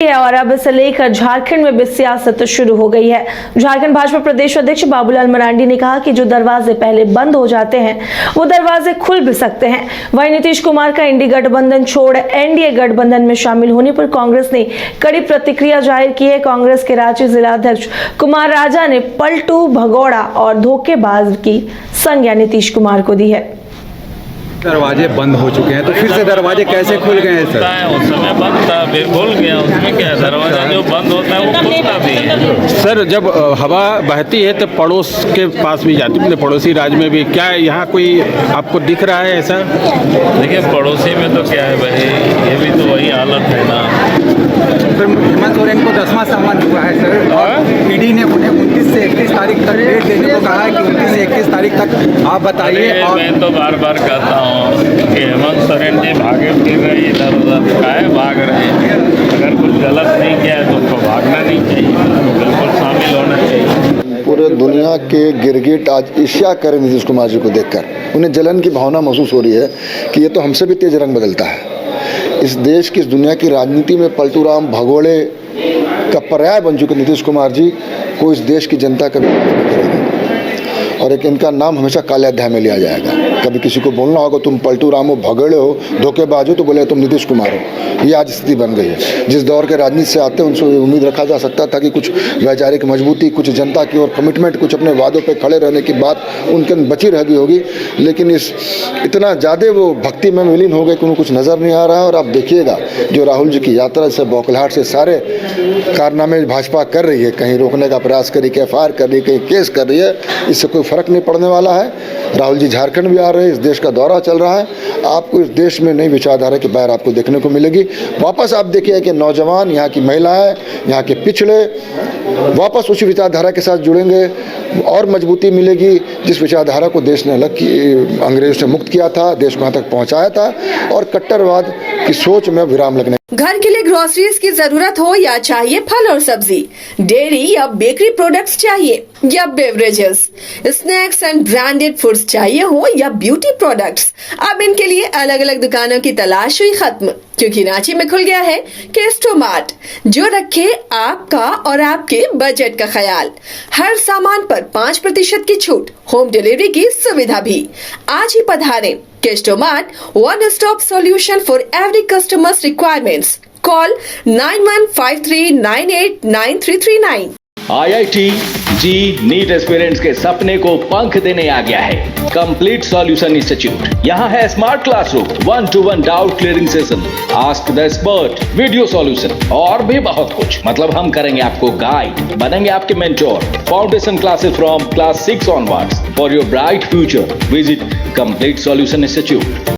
और अब इसे लेकर झारखंड में भी सियासत शुरू हो गई है। झारखंड भाजपा प्रदेश अध्यक्ष बाबूलाल मरांडी ने कहा कि जो दरवाजे पहले बंद हो जाते हैं वो दरवाजे खुल भी सकते हैं। वहीं नीतीश कुमार का इंडी गठबंधन छोड़ एनडीए गठबंधन में शामिल होने पर कांग्रेस ने कड़ी प्रतिक्रिया जाहिर की है। कांग्रेस के रांची जिला अध्यक्ष कुमार राजा ने पलटू, भगोड़ा और धोखेबाज की संज्ञा नीतीश कुमार को दी है। दरवाजे बंद हो चुके हैं तो फिर से दरवाजे कैसे खुल गए हैं सर? उस समय बंद था, फिर खुल गया। उसमें क्या है, दरवाजा जो बंद होता है वो खुलता भी है। सर, जब हवा बहती है तो पड़ोस के पास भी जाती है, पड़ोसी राज्य में भी। क्या यहाँ कोई आपको दिख रहा है ऐसा? देखिए, पड़ोसी में तो क्या है भाई, ये भी तो वही हालत है ना। सर, हेमंत सोरेन को 10वां सम्मान हुआ है सर, और ईडी ने उन्हें 29 से 31 तारीख तक डेट देने को कहा है कि 29 से 31 तारीख तक आप बताइए। और मैं तो बार बार कहता हूँ कि हेमंत सोरेन जी भागे फिर रहे इधर उधर, काहे भाग रहे हैं? अगर कुछ गलत नहीं किया है तो उनको भागना नहीं चाहिए, बिल्कुल शामिल होना चाहिए। पूरे दुनिया के गिरगिट आज ईर्ष्या करें नीतीश कुमार जी को देखकर। उन्हें जलन की भावना महसूस हो रही है कि ये तो हमसे भी तेज रंग बदलता है। इस देश की, इस दुनिया की राजनीति में पलटूराम, भगोड़े का पर्याय बन चुके नीतीश कुमार जी को इस देश की जनता कभी और एक इनका नाम हमेशा काले अध्याय में लिया जाएगा। कभी किसी को बोलना होगा तुम पलटू राम हो, भगड़े हो, धोखेबाज हो, तो बोले तुम नीतीश कुमार हो। ये आज स्थिति बन गई है। जिस दौर के राजनीति से आते हैं उनसे उम्मीद रखा जा सकता था कि कुछ वैचारिक मजबूती, कुछ जनता की और कमिटमेंट, कुछ अपने वादों पर खड़े रहने की बात उनके बची रह गई होगी। लेकिन इस इतना ज़्यादा वो भक्ति में विलीन हो गए कि उन्हें कुछ नज़र नहीं आ रहा है। और आप देखिएगा जो राहुल जी की यात्रा से, बौखलाहट से सारे कारनामे भाजपा कर रही है, कहीं रोकने का प्रयास करी, कहीं फायर कर रही है, कहीं केस कर रही है, इससे कोई फर्क नहीं पड़ने वाला है। राहुल जी झारखंड भी आ रहे हैं, इस देश का दौरा चल रहा है। आपको इस देश में नई विचारधारा की बहर आपको देखने को मिलेगी। वापस आप देखिए कि नौजवान, यहाँ की महिलाएं, यहाँ के पिछड़े वापस उसी विचारधारा के साथ जुड़ेंगे और मजबूती मिलेगी जिस विचारधारा को देश ने अलग की, अंग्रेजों से मुक्त किया था, देश को यहाँ तक पहुँचाया था। और कट्टरवाद की सोच में विराम लगने। घर के लिए ग्रोसरीज की जरूरत हो या चाहिए फल और सब्जी, डेयरी या बेकरी प्रोडक्ट्स चाहिए या beverages, snacks and branded foods चाहिए हो या ब्यूटी प्रोडक्ट्स, अब इनके लिए अलग अलग दुकानों की तलाश हुई खत्म, क्योंकि रांची में खुल गया है केस्टोमार्ट, जो रखे आपका और आपके बजट का ख्याल। हर सामान पर 5% की छूट, होम डिलीवरी की सुविधा भी। आज ही पधारें। केस्टोमार्ट, one stop solution for every customer's requirements. Call 9153989339. IIT ji NEET aspirants के सपने को पंख देने आ गया है कंप्लीट सॉल्यूशन इंस्टीट्यूट। यहाँ है smart classroom, 1-to-1 doubt clearing session, ask the expert, video solution और भी बहुत कुछ। मतलब हम करेंगे आपको गाइड, बनेंगे आपके mentor. Foundation classes from class 6 onwards for your bright future. Visit complete solution institute.